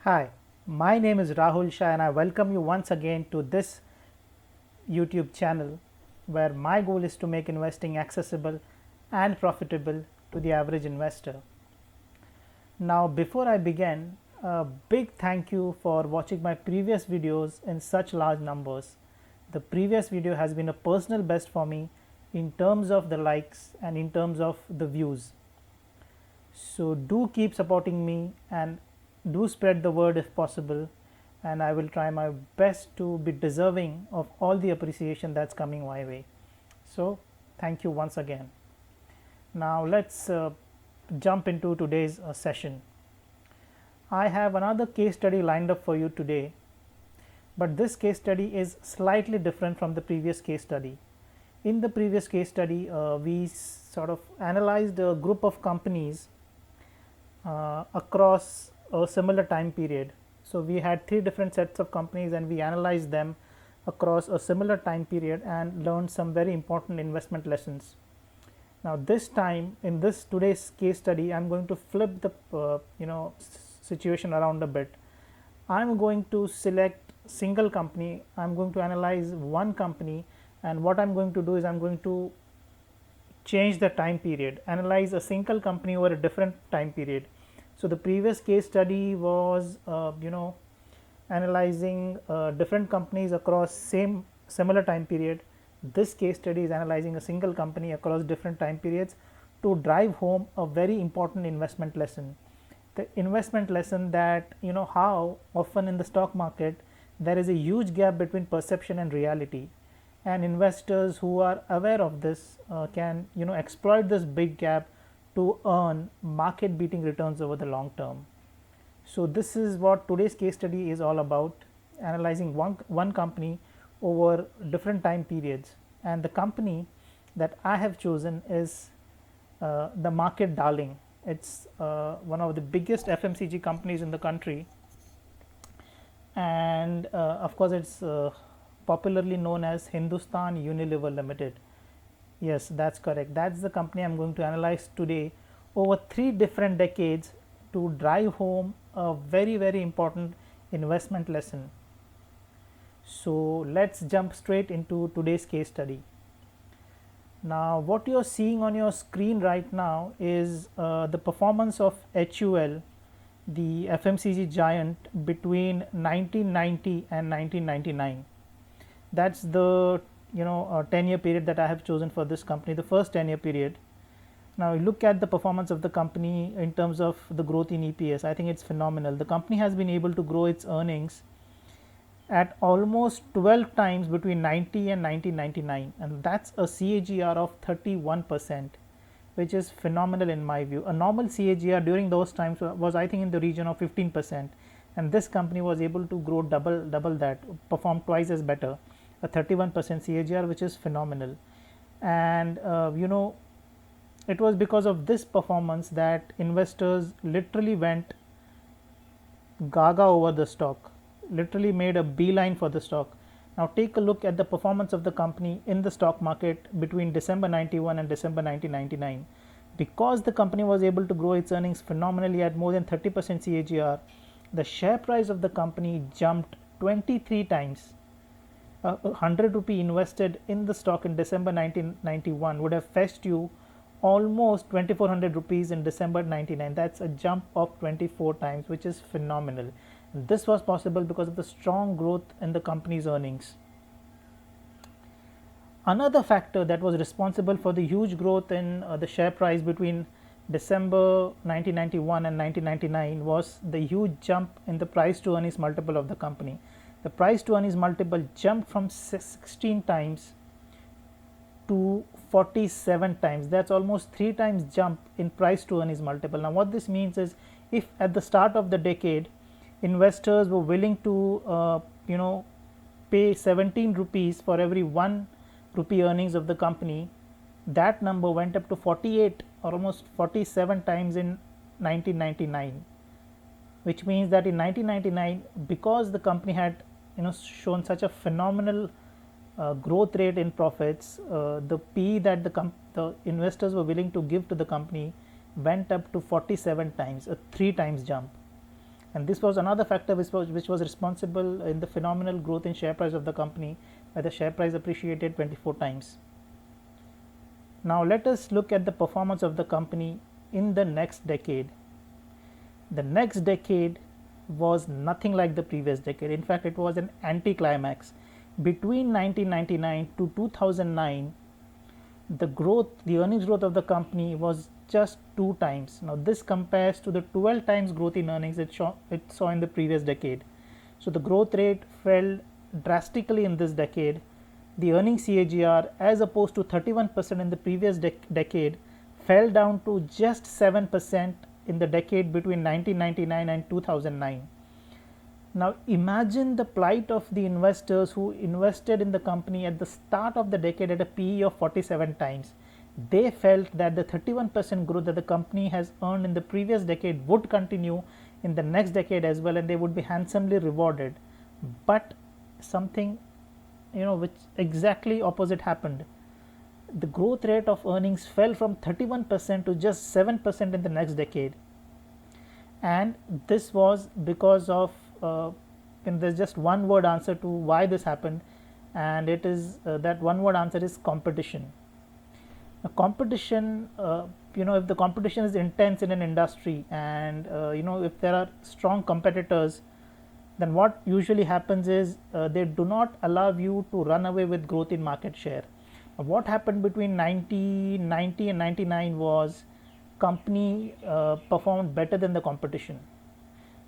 Hi, my name is Rahul Shah and I welcome you once again to this YouTube channel where my goal is to make investing accessible and profitable to the average investor. Now, before I begin, a big thank you for watching my previous videos in such large numbers. The previous video has been a personal best for me in terms of the likes and in terms of the views. So do keep supporting me and do spread the word if possible, and I will try my best to be deserving of all the appreciation that's coming my way. So thank you once again. Now let's jump into today's session. I have another case study lined up for you today, but this case study is slightly different from the previous case study. In the previous case study, we sort of analyzed a group of companies across a similar time period. So we had three different sets of companies and we analyzed them across a similar time period and learned some very important investment lessons. Now this time in this today's case study, I'm going to flip the situation around a bit. I'm going to select single company. I'm going to analyze one company, and what I'm going to do is I'm going to change the time period, analyze a single company over a different time period. So the previous case study was analyzing different companies across similar time period. This case study is analyzing a single company across different time periods to drive home a very important investment lesson. The investment lesson that how often in the stock market there is a huge gap between perception and reality, and investors who are aware of this can exploit this big gap to earn market beating returns over the long term. So this is what today's case study is all about, analyzing one company over different time periods. And the company that I have chosen is the market darling. It's one of the biggest FMCG companies in the country, and of course it's popularly known as Hindustan Unilever Ltd. Yes, that's correct. That's the company I'm going to analyze today over 3 different decades to drive home a very important investment lesson. So let's jump straight into today's case study. Now what you're seeing on your screen right now is the performance of HUL, the FMCG giant, between 1990 and 1999. That's the 10-year period that I have chosen for this company, the first 10-year period. Now look at the performance of the company in terms of the growth in EPS. I think it's phenomenal. The company has been able to grow its earnings at almost 12 times between 90 and 1999, and that's a CAGR of 31%, which is phenomenal in my view. A normal CAGR during those times was, I think, in the region of 15%, and this company was able to grow double that, perform twice as better, a 31% CAGR, which is phenomenal. And it was because of this performance that investors literally went gaga over the stock, literally made a beeline for the stock. Now take a look at the performance of the company in the stock market between December 91 and December 1999. Because the company was able to grow its earnings phenomenally at more than 30% CAGR, the share price of the company jumped 23 times. 100 rupee invested in the stock in December 1991 would have fetched you almost 2400 rupees in December 99. That's a jump of 24 times, which is phenomenal. This was possible because of the strong growth in the company's earnings. Another factor that was responsible for the huge growth in the share price between December 1991 and 1999 was the huge jump in the price to earnings multiple of the company. The price to earnings multiple jumped from 16 times to 47 times. That's almost 3 times jump in price to earnings multiple. Now what this means is, if at the start of the decade investors were willing to pay 17 rupees for every 1 rupee earnings of the company, that number went up to 48 or almost 47 times in 1999, which means that in 1999, because the company had shown such a phenomenal growth rate in profits, the PE that the investors were willing to give to the company went up to 47 times, a 3 times jump. And this was another factor which was responsible in the phenomenal growth in share price of the company, where the share price appreciated 24 times. Now let us look at the performance of the company in the next decade. The next decade was nothing like the previous decade. In fact, it was an anticlimax. Between 1999 to 2009, the earnings growth of the company was just 2 times. Now this compares to the 12 times growth in earnings it saw in the previous decade. So the growth rate fell drastically in this decade. The earnings CAGR, as opposed to 31% in the previous decade, fell down to just 7% in the decade between 1999 and 2009. Now imagine the plight of the investors who invested in the company at the start of the decade at a PE of 47 times. They felt that the 31% growth that the company has earned in the previous decade would continue in the next decade as well, and they would be handsomely rewarded. But something, which exactly opposite happened. The growth rate of earnings fell from 31% to just 7% in the next decade. And this was because of, and there's just one word answer to why this happened, and it is that one word answer is competition. Now, competition, if the competition is intense in an industry, and if there are strong competitors, then what usually happens is they do not allow you to run away with growth in market share. What happened between 1990 and 99 was company performed better than the competition.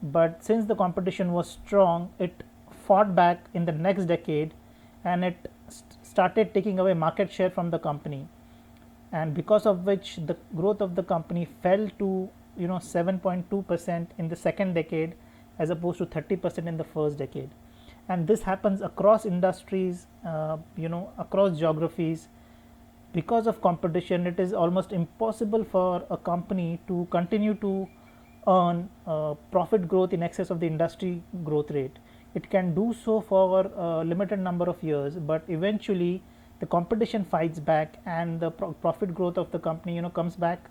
But since the competition was strong, it fought back in the next decade, and it started taking away market share from the company, and because of which the growth of the company fell to 7.2% in the second decade as opposed to 30% in the first decade. And this happens across industries, across geographies. Because of competition, it is almost impossible for a company to continue to earn profit growth in excess of the industry growth rate. It can do so for a limited number of years, but eventually the competition fights back, and the profit growth of the company comes back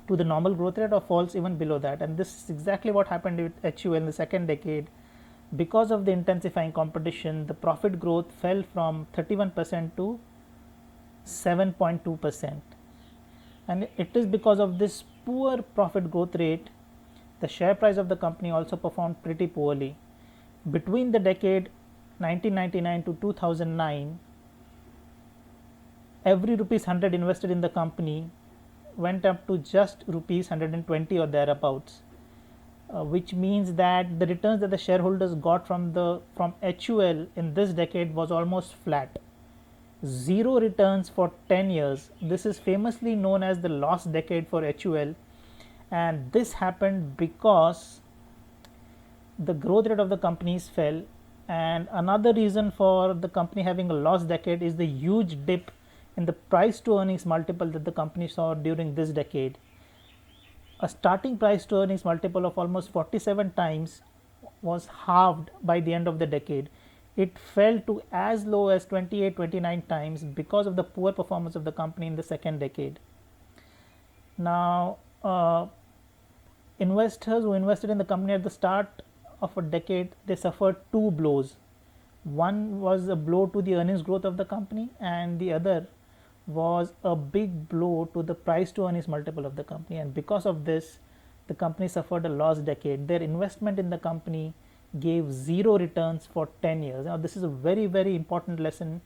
to the normal growth rate or falls even below that. And this is exactly what happened with HUL in the second decade. Because of the intensifying competition, the profit growth fell from 31% to 7.2%. And it is because of this poor profit growth rate, the share price of the company also performed pretty poorly. Between the decade 1999 to 2009, every rupees 100 invested in the company went up to just rupees 120 or thereabouts, which means that the returns that the shareholders got from HUL in this decade was almost flat. Zero returns for 10 years. This is famously known as the lost decade for HUL, and this happened because the growth rate of the companies fell. And another reason for the company having a lost decade is the huge dip in the price to earnings multiple that the company saw during this decade. A starting price to earnings multiple of almost 47 times was halved by the end of the decade. It fell to as low as 28-29 times because of the poor performance of the company in the second decade. Now, investors who invested in the company at the start of a decade, they suffered two blows. One was a blow to the earnings growth of the company, and the other was a big blow to the price to earnings multiple of the company. And because of this, the company suffered a lost decade. Their investment in the company gave zero returns for 10 years. Now this is a very, very important lesson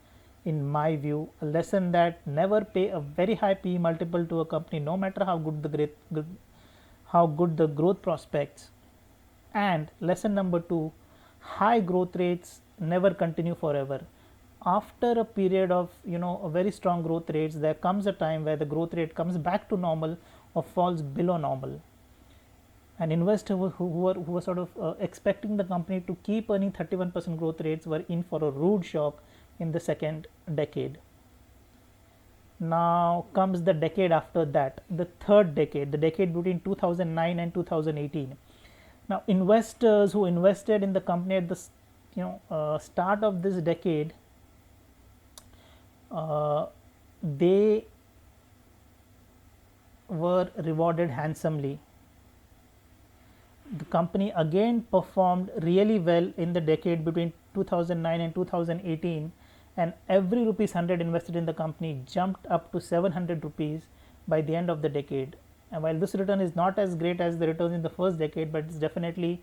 in my view, a lesson that never pay a very high PE multiple to a company, no matter how good the growth prospects. And lesson number 2, high growth rates never continue forever. After a period of a very strong growth rates, there comes a time where the growth rate comes back to normal or falls below normal. An investor who were sort of expecting the company to keep earning 31% growth rates were in for a rude shock in the second decade. Now comes the decade after that, the third decade, the decade between 2009 and 2018. Now investors who invested in the company at the start of this decade, they were rewarded handsomely. the company again performed really well in the decade between 2009 and 2018, and every rupees 100 invested in the company jumped up to 700 rupees by the end of the decade. And while this return is not as great as the returns in the first decade, but it's definitely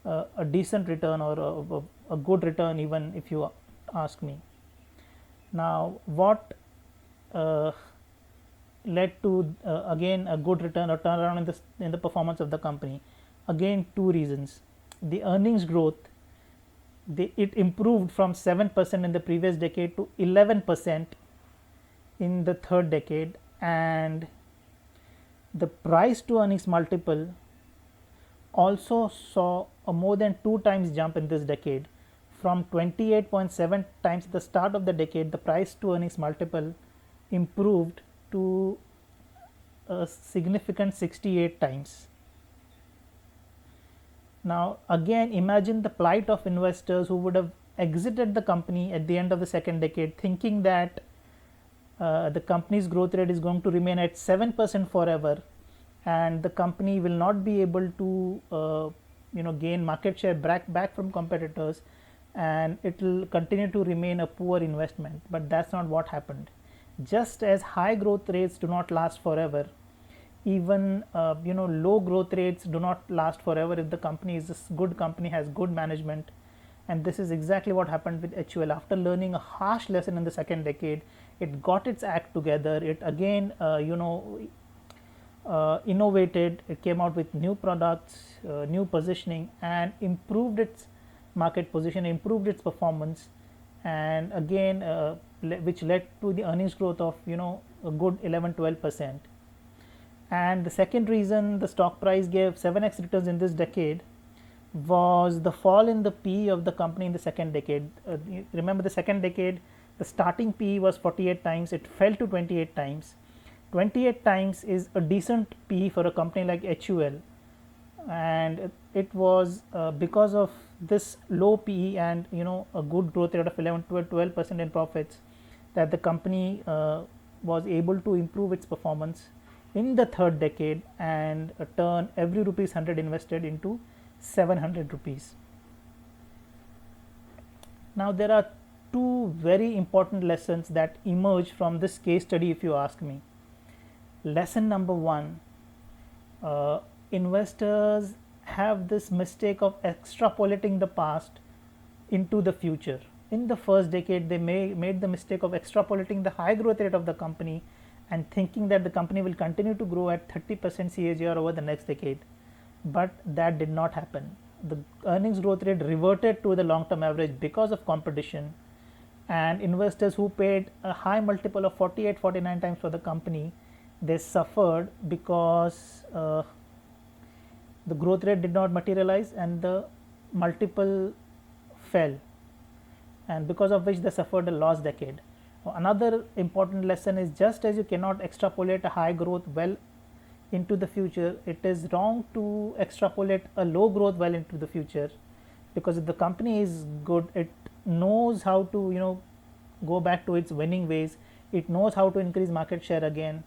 a decent return, or a good return, even if you ask me. Now, what led to again a good return or turnaround in the performance of the company? Again, two reasons. The earnings growth, it improved from 7% in the previous decade to 11% in the third decade, and the price to earnings multiple also saw a more than 2 times jump in this decade. From 28.7 times at the start of the decade, the price to earnings multiple improved to a significant 68 times. Now, again, imagine the plight of investors who would have exited the company at the end of the second decade, thinking that the company's growth rate is going to remain at 7% forever, and the company will not be able to gain market share back from competitors, and it will continue to remain a poor investment. But that's not what happened. Just as high growth rates do not last forever, even low growth rates do not last forever if the company is a good company, has good management. And this is exactly what happened with HUL. After learning a harsh lesson in the second decade, it got its act together. It again innovated. It came out with new products, new positioning, and improved its market position, improved its performance, and again which led to the earnings growth of a good 11-12%. And the second reason the stock price gave 7x returns in this decade was the fall in the PE of the company in the second decade. Remember, the second decade, the starting PE was 48 times, it fell to 28 times. 28 times is a decent PE for a company like HUL, and it was because of this low PE and a good growth rate of 11-12% in profits that the company was able to improve its performance in the third decade and turn every rupees 100 invested into 700 rupees. Now, there are two very important lessons that emerge from this case study, if you ask me. Lesson number one, investors have this mistake of extrapolating the past into the future. In the first decade, they made the mistake of extrapolating the high growth rate of the company and thinking that the company will continue to grow at 30% CAGR over the next decade. But that did not happen. The earnings growth rate reverted to the long-term average because of competition, and investors who paid a high multiple of 48-49 times for the company, they suffered because the growth rate did not materialize and the multiple fell, and because of which they suffered a lost decade. Another important lesson is, just as you cannot extrapolate a high growth well into the future, it is wrong to extrapolate a low growth well into the future, because if the company is good, it knows how to go back to its winning ways. It knows how to increase market share again,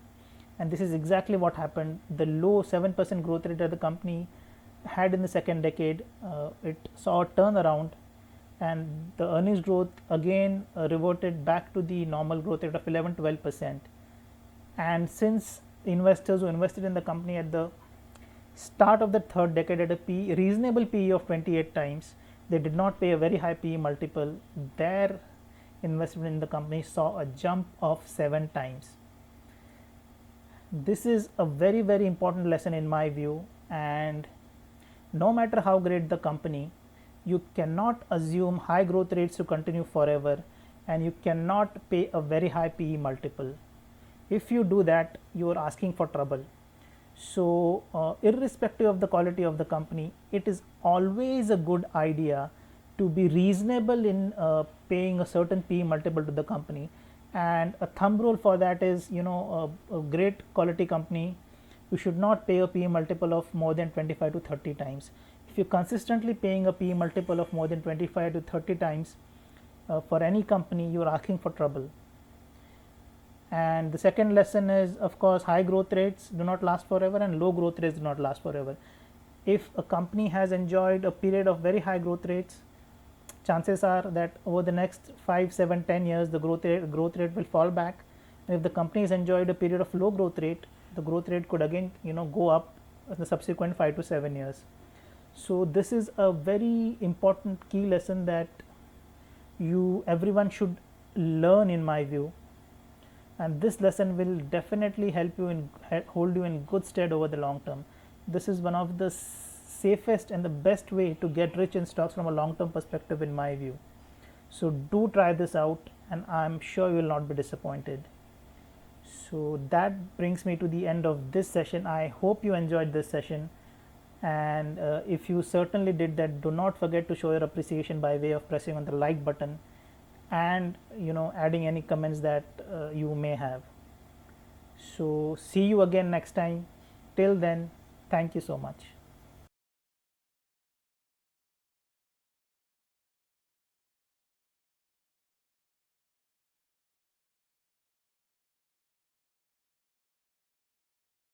and this is exactly what happened. The low 7% growth rate that the company had in the second decade, it saw a turnaround, and the earnings growth again reverted back to the normal growth rate of 11-12%. And since investors who invested in the company at the start of the third decade at a reasonable PE of 28 times, they did not pay a very high PE multiple, their investment in the company saw a jump of 7 times. This is a very, very important lesson in my view, and no matter how great the company, you cannot assume high growth rates to continue forever, and you cannot pay a very high PE multiple. If you do that, you are asking for trouble. So irrespective of the quality of the company, it is always a good idea to be reasonable in paying a certain PE multiple to the company. And a thumb rule for that is, a great quality company, you should not pay a PE multiple of more than 25 to 30 times. If you're consistently paying a PE multiple of more than 25 to 30 times for any company, you're asking for trouble. And the second lesson is, of course, high growth rates do not last forever and low growth rates do not last forever. if a company has enjoyed a period of very high growth rates, chances are that over the next 5, 7, 10 years the growth rate will fall back. And if the company has enjoyed a period of low growth rate, the growth rate could again go up in the subsequent 5 to 7 years. So this is a very important key lesson that everyone should learn, in my view, and this lesson will definitely help you in hold you in good stead over the long term. This is one of the safest and the best way to get rich in stocks from a long term perspective, in my view. So do try this out, and I'm sure you will not be disappointed. So that brings me to the end of this session. I hope you enjoyed this session, and if you certainly did that, do not forget to show your appreciation by way of pressing on the like button and adding any comments that you may have. So see you again next time. Till then, thank you so much.